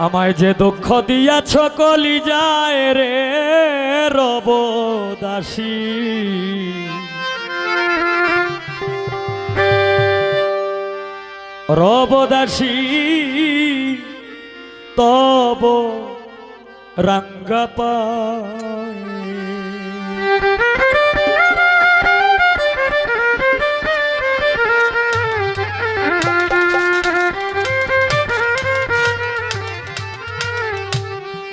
আমায় যে দুঃখ দিয়াছ কলিজায় রে রব দাসী, রব দাসী তব রঙ্গা পায়।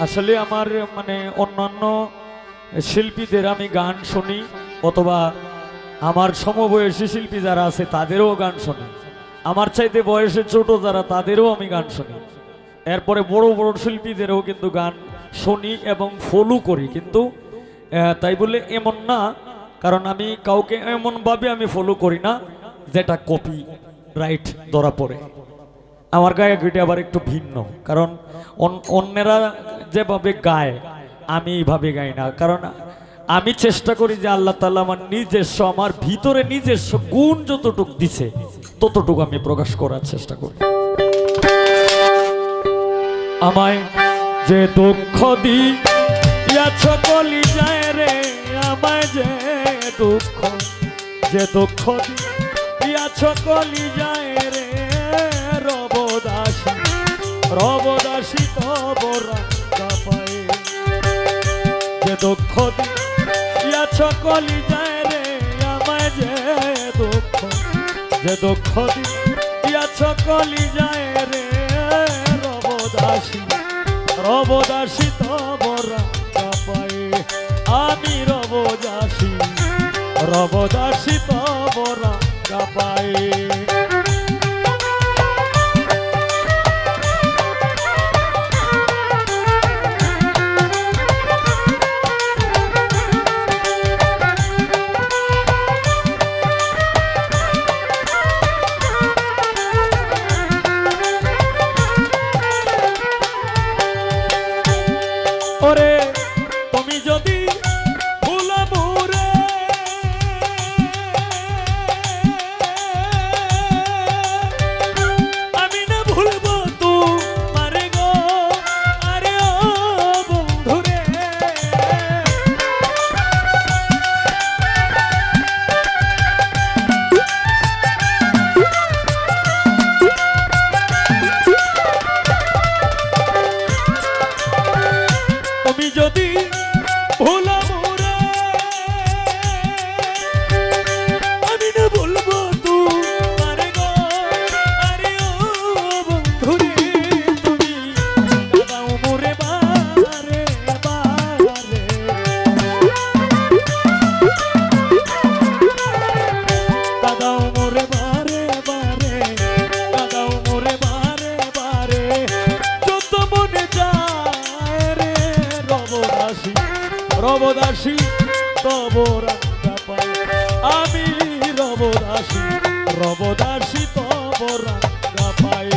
আসলে আমার মানে অন্যান্য শিল্পীদের আমি গান শুনি, অথবা আমার সমবয়সী শিল্পী যারা আছে তাদেরও গান শুনি, আমার চাইতে বয়সে ছোট যারা তাদেরও আমি গান শুনি, এরপরে বড় বড় শিল্পীদেরও কিন্তু গান শুনি এবং ফলো করি। কিন্তু তাই বলে এমন না, কারণ আমি কাউকে এমনভাবে আমি ফলো করি না যেটা কপি রাইট ধরা পড়ে। আমার গায়কটি আবার একটু ভিন্ন, কারণ অন্যেরা যেভাবে গায় আমি এইভাবে গাই না। কারণ আমি চেষ্টা করি যে আল্লাহ তাআলা আমার নিজস্ব, আমার ভিতরে নিজস্ব গুণ যতটুকু দিছে ততটুকু আমি প্রকাশ করার চেষ্টা করি। আমায় যে দুঃখ দিয়াছ কলিজায় রে, আমায় যে দুঃখ দিয়াছ কলিজায় রে রব দাসী, রব দাসী তব রঙ্গা পায়। যে দুঃখ দিয়াছ কলিজায় রে, আমায় যে দুঃখ দিয়াছ কলিজায় রে রব দাসী, রব দাসী তব রঙ্গা পায়। আমি রব দাসী তব রঙ্গা পায়। ওরে তুমি যদি ভুলা মোরে, আমি না ভুলবো তোমারে গো, আরে ও বন্ধুরে। তুমি যদি ভুলা মোরে, আমি না ভুলবো তোমারে গো, আরে ও বন্ধুরে। তুমি কাঁদাও মোরে বারে বারে, কাঁদাও মোরে বারে বারে, কাঁদাও মোরে বারে বারে, যত মনে যায় রে রব দাসী তব রঙ্গা পায়। আমি রব দাসী তব রঙ্গা পায়।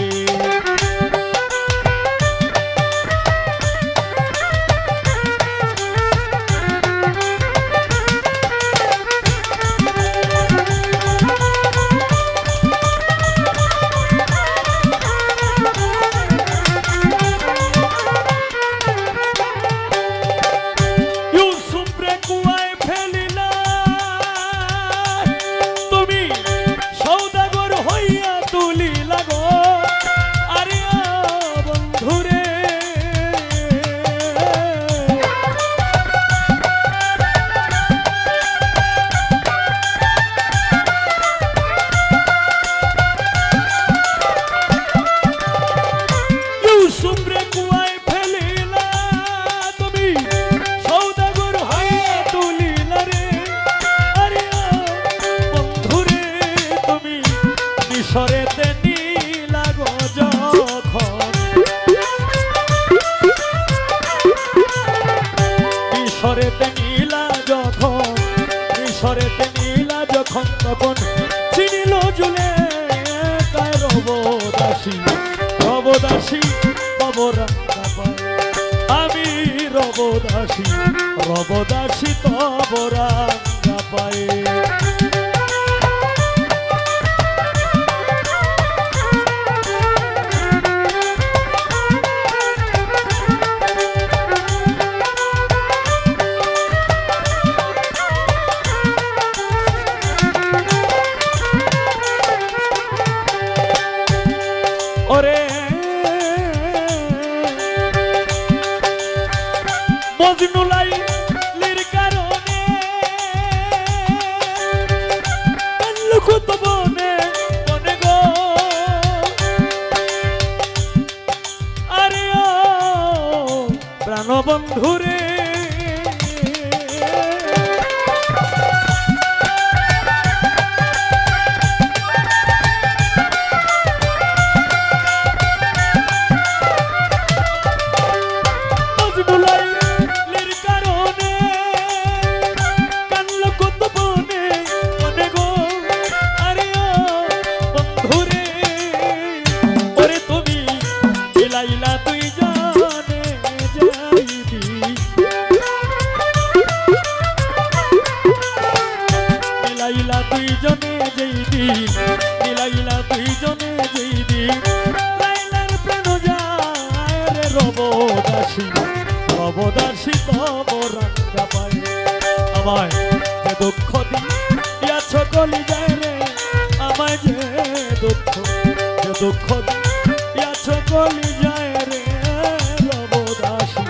মিশরেতে নীলা গো যখন, মিশরেতে নীলা যখন তখন চিনিল জুলে কায় রব দাসী তব রঙ্গা পায়। আমি রব দাসী তব রঙ্গা পায়। মজনুলাই লির কারণে কান্না কত বনে বনে গো আরে ও প্রাণবন্ধুরে দুইজনে যেই দিন মিলাইলা দুইজনে যেই দিন লাইলার প্রাণ যায় রে রবদাসী রবদাসী তব রাঙ্গা পায় আমায় যে দুঃখ দিয়াছ কলি যায় রে আমায় যে দুঃখ দিয়াছ কলি যায় রে রবদাসী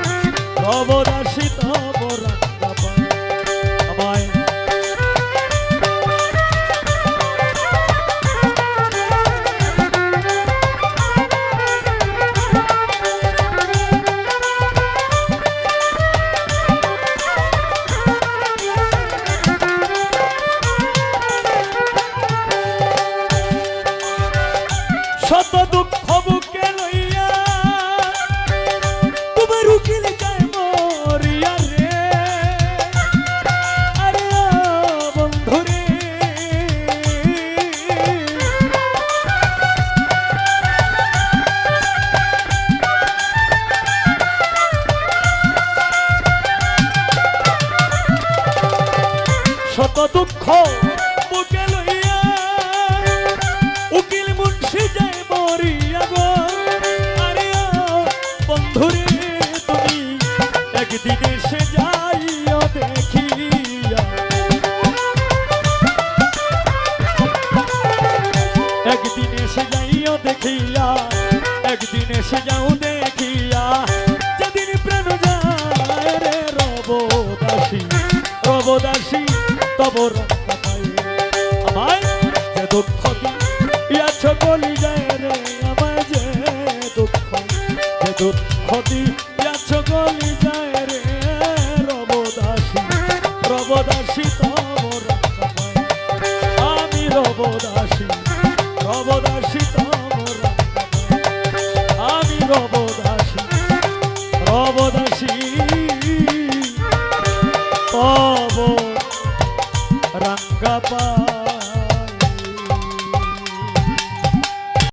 রবদাসী তব রাঙ্গা পায় আমায় শত দুঃখ বুকে লইয়া তোমার উকিল যায় মরিয়া রে আরে বন্ধুরে শত দুঃখ বুকে লইয়া উকিল মুন্সি যায় মরিয়া গো আরে বন্ধুরে তুমি একদিন এসে যাইও দেখিয়া একদিন এসে যাইও দেখিয়া একদিন এসে যাও দেখিয়া যেদিন প্রাণ যায় রে রবদাসী রবদাসী তব রাস্তা পাই আমায় যে দুঃখ দিয়াছ কলি যায় রে আমায় যে দুঃখ দিয়াছ কলি যায় রে রবদাসী রবদাসী তব রাস্তা পাই আমি রবদাসী রবদাসী তব রাস্তা পাই আমি রবদাসী রবদাসী তব রাঙ্গা পায়